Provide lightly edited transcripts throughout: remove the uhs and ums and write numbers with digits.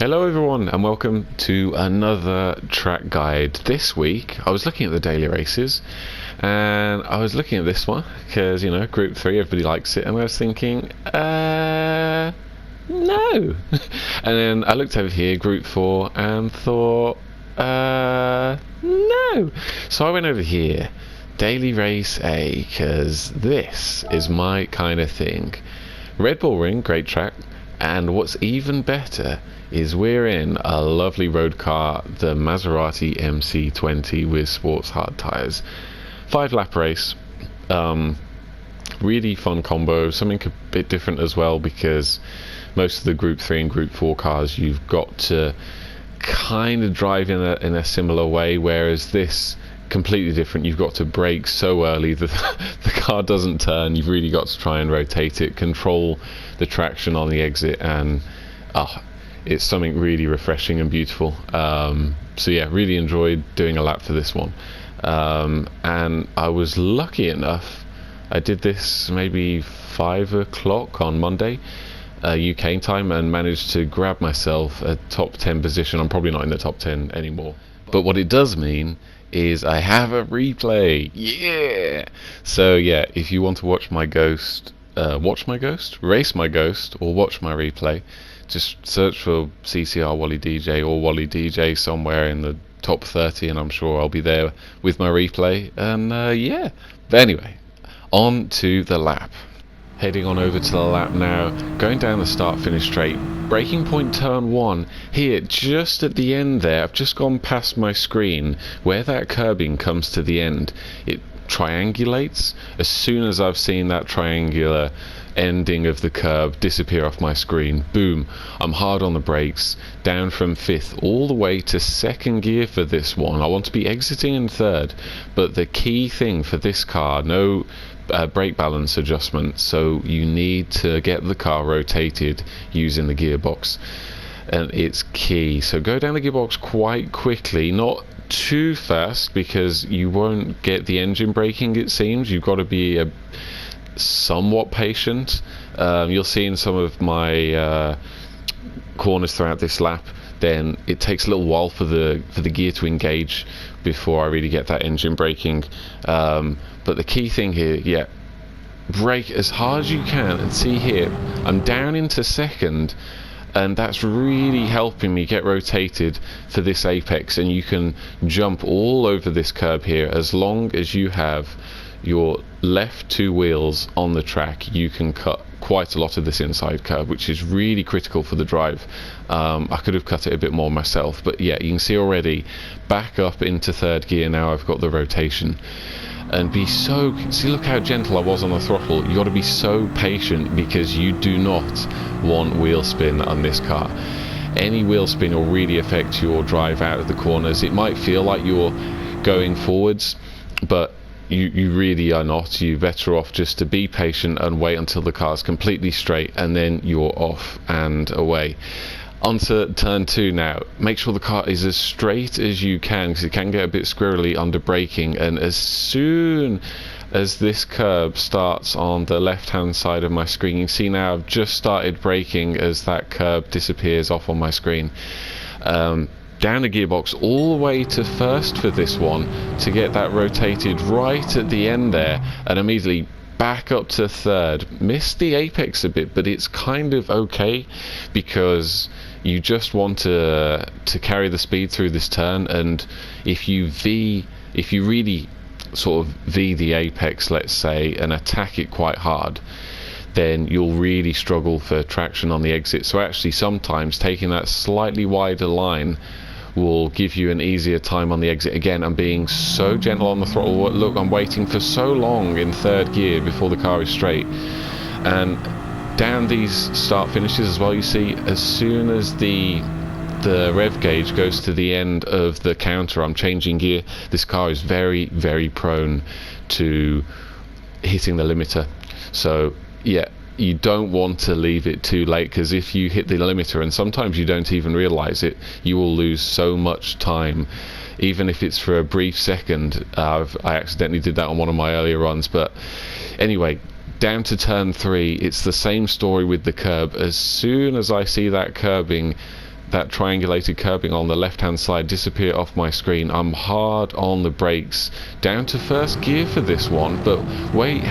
Hello everyone and welcome to another track guide. This week I was looking at the daily races and I was looking at this one because, you know, Group 3, everybody likes it, and I was thinking, no. And then I looked over here, Group 4, and thought, no. So I went over here, Daily Race A, because this is my kind of thing. Red Bull Ring, great track. And what's even better is we're in a lovely road car, the Maserati MC20 with sports hard tyres. 5-lap race, really fun combo, something a bit different as well, because most of the Group 3 and Group 4 cars you've got to kind of drive in a similar way, whereas this completely different. You've got to brake so early that the car doesn't turn. You've really got to try and rotate it, control the traction on the exit, and it's something really refreshing and beautiful. So yeah, really enjoyed doing a lap for this one, and I was lucky enough, I did this maybe 5 o'clock on Monday UK time, and managed to grab myself a top 10 position. I'm probably not in the top 10 anymore, but what it does mean is I have a replay. Yeah. So yeah, if you want to watch my ghost, race my ghost, or watch my replay, just search for CCR Wally DJ or Wally DJ somewhere in the top 30, and I'm sure I'll be there with my replay. And yeah, but anyway, on to the lap. Heading on over to the lap now, going down the start finish straight, braking point turn 1, here just at the end there. I've just gone past my screen where that curbing comes to the end. It triangulates. As soon as I've seen that triangular ending of the curb disappear off my screen, boom, I'm hard on the brakes, down from 5th all the way to 2nd gear for this one. I want to be exiting in 3rd, but the key thing for this car, no brake balance adjustment, so you need to get the car rotated using the gearbox, and it's key. So go down the gearbox quite quickly, not too fast, because you won't get the engine braking, it seems. You've got to be somewhat patient. You'll see in some of my corners throughout this lap, then it takes a little while for the gear to engage before I really get that engine braking. But the key thing here, yeah, brake as hard as you can, and see here, I'm down into 2nd, and that's really helping me get rotated for this apex, and you can jump all over this curb here. As long as you have your left 2 wheels on the track, you can cut quite a lot of this inside curve, which is really critical for the drive. I could have cut it a bit more myself, but yeah, you can see already back up into 3rd gear now. I've got the rotation, and see, look how gentle I was on the throttle. You got to be so patient, because you do not want wheel spin on this car. Any wheel spin will really affect your drive out of the corners. It might feel like you're going forwards, but you really are not. You're better off just to be patient and wait until the car's completely straight, and then you're off and away. Onto turn 2 now. Make sure the car is as straight as you can, because it can get a bit squirrely under braking, and as soon as this curb starts on the left hand side of my screen, you can see now I've just started braking as that curb disappears off on my screen. Down the gearbox all the way to 1st for this one to get that rotated right at the end there, and immediately back up to 3rd. Missed the apex a bit, but it's kind of okay, because you just want to carry the speed through this turn, and if you really sort of V the apex, let's say, and attack it quite hard, then you'll really struggle for traction on the exit. So actually sometimes taking that slightly wider line will give you an easier time on the exit. Again, I'm being so gentle on the throttle. Look, I'm waiting for so long in 3rd gear before the car is straight. And down these start finishes as well, you see, as soon as the rev gauge goes to the end of the counter, I'm changing gear. This car is very, very prone to hitting the limiter. So yeah, you don't want to leave it too late, because if you hit the limiter, and sometimes you don't even realize it, you will lose so much time, even if it's for a brief second. I accidentally did that on one of my earlier runs. But anyway, down to turn 3, it's the same story with the curb. As soon as I see that curbing, that triangulated curbing on the left hand side disappear off my screen. I'm hard on the brakes, down to first gear for this one, but wait,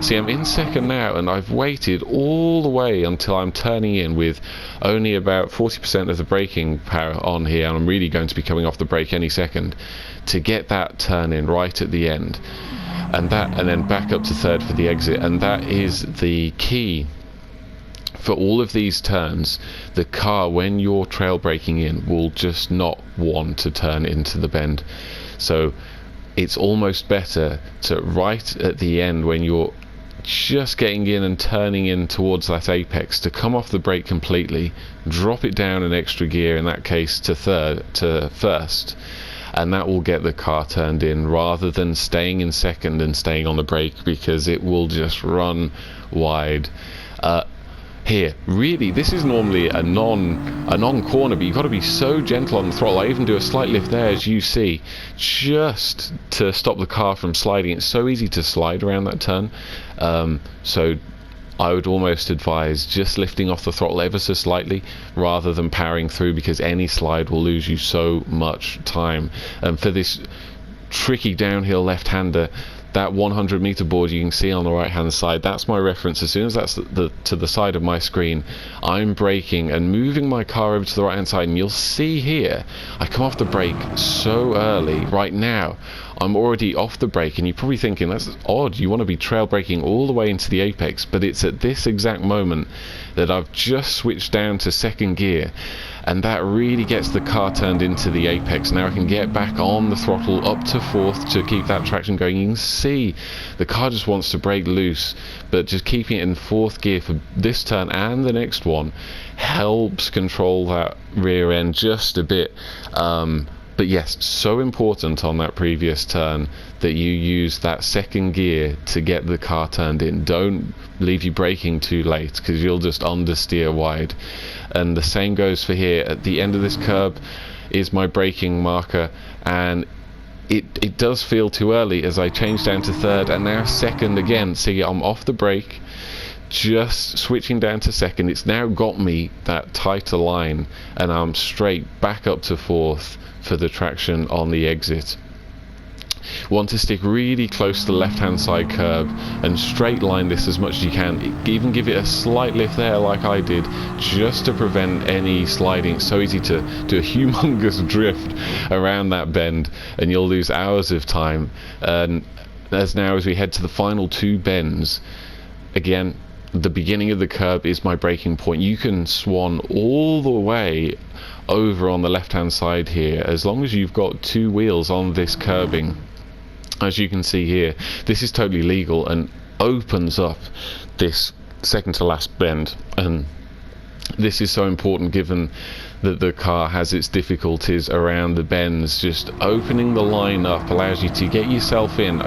see, I'm in second now, and I've waited all the way until I'm turning in with only about 40% of the braking power on here, and I'm really going to be coming off the brake any second to get that turn in right at the end, and then back up to third for the exit. And that is the key for all of these turns. The car, when you're trail braking in, will just not want to turn into the bend. So it's almost better to, right at the end when you're just getting in and turning in towards that apex, to come off the brake completely, drop it down an extra gear, in that case to first, and that will get the car turned in, rather than staying in second and staying on the brake, because it will just run wide. Here, really, this is normally a non-corner, but you've got to be so gentle on the throttle. I even do a slight lift there, as you see, just to stop the car from sliding. It's so easy to slide around that turn, so I would almost advise just lifting off the throttle ever so slightly rather than powering through, because any slide will lose you so much time. And for this tricky downhill left-hander, that 100 meter board you can see on the right hand side, that's my reference. As soon as that's to the side of my screen, I'm braking and moving my car over to the right hand side, and you'll see here I come off the brake so early. Right now I'm already off the brake, and you're probably thinking that's odd, you want to be trail braking all the way into the apex, but it's at this exact moment that I've just switched down to second gear, and that really gets the car turned into the apex. Now I can get back on the throttle up to fourth to keep that traction going. You can see the car just wants to break loose, but just keeping it in fourth gear for this turn and the next one helps control that rear end just a bit. But yes, so important on that previous turn that you use that second gear to get the car turned in. Don't leave you braking too late, because you'll just understeer wide. And the same goes for here. At the end of this curb is my braking marker, and it does feel too early as I change down to third and now second again. See, I'm off the brake, just switching down to second. It's now got me that tighter line, and I'm straight back up to fourth for the traction on the exit. Want to stick really close to the left hand side curb and straight line this as much as you can. Even give it a slight lift there like I did, just to prevent any sliding. It's so easy to do a humongous drift around that bend, and you'll lose hours of time. And as we head to the final two bends, again, the beginning of the curb is my braking point. You can swan all the way over on the left hand side here, as long as you've got two wheels on this curbing. As you can see here, this is totally legal and opens up this second to last bend, and this is so important given that the car has its difficulties around the bends. Just opening the line up allows you to get yourself in.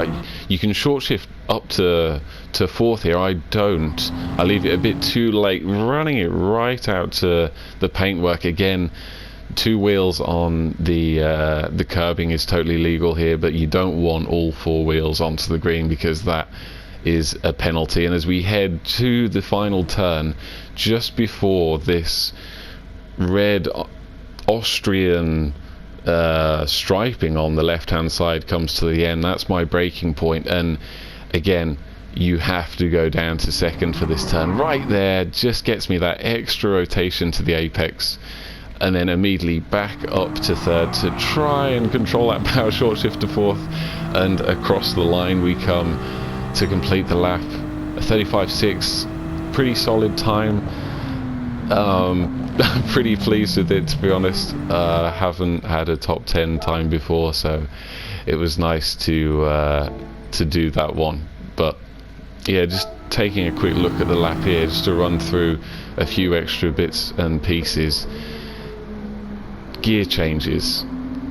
You can short shift up to fourth here. I don't. I leave it a bit too late, running it right out to the paintwork. Again, two wheels on the curbing is totally legal here, but you don't want all four wheels onto the green, because that is a penalty. And as we head to the final turn, just before this red Austrian striping on the left hand side comes to the end, that's my braking point. And again, you have to go down to second for this turn. Right there just gets me that extra rotation to the apex, and then immediately back up to third to try and control that power short shift to fourth, and across the line we come to complete the lap. A 35.6, pretty solid time. I'm pretty pleased with it, to be honest. Haven't had a top 10 time before, so it was nice to do that one. But yeah, just taking a quick look at the lap here, just to run through a few extra bits and pieces. Gear changes,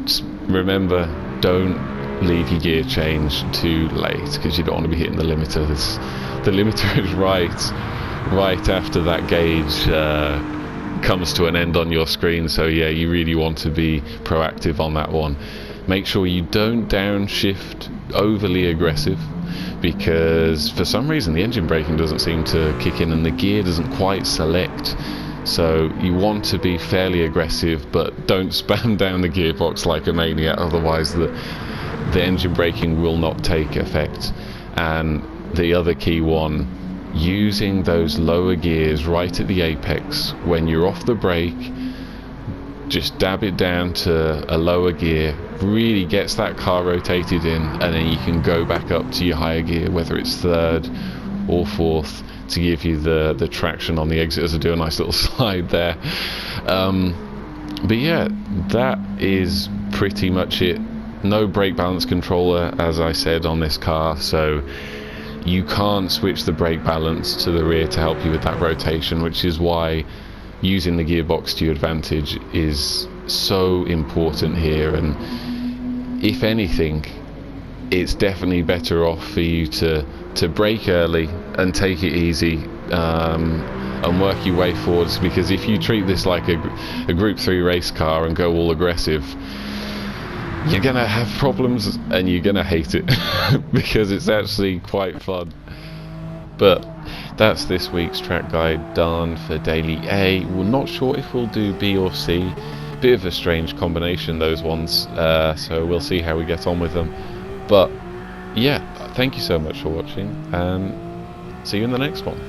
just remember, don't leave your gear change too late, because you don't want to be hitting the limiter. The limiter is right after that gauge comes to an end on your screen, so yeah, you really want to be proactive on that one. Make sure you don't downshift overly aggressive, because for some reason the engine braking doesn't seem to kick in and the gear doesn't quite select So you want to be fairly aggressive, but don't spam down the gearbox like a maniac, otherwise the engine braking will not take effect. And the other key one, using those lower gears right at the apex when you're off the brake, just dab it down to a lower gear, really gets that car rotated in, and then you can go back up to your higher gear, whether it's third or fourth, to give you the traction on the exit, as I do a nice little slide there. But yeah, that is pretty much it. No brake balance controller, as I said, on this car, so you can't switch the brake balance to the rear to help you with that rotation, which is why using the gearbox to your advantage is so important here. And if anything, it's definitely better off for you to brake early and take it easy, and work your way forwards, because if you treat this like a Group 3 race car and go all aggressive, you're gonna have problems and you're gonna hate it because it's actually quite fun. But that's this week's track guide done for Daily A. We're not sure if we'll do B or C. Bit of a strange combination, those ones, so we'll see how we get on with them. But yeah, thank you so much for watching, and see you in the next one.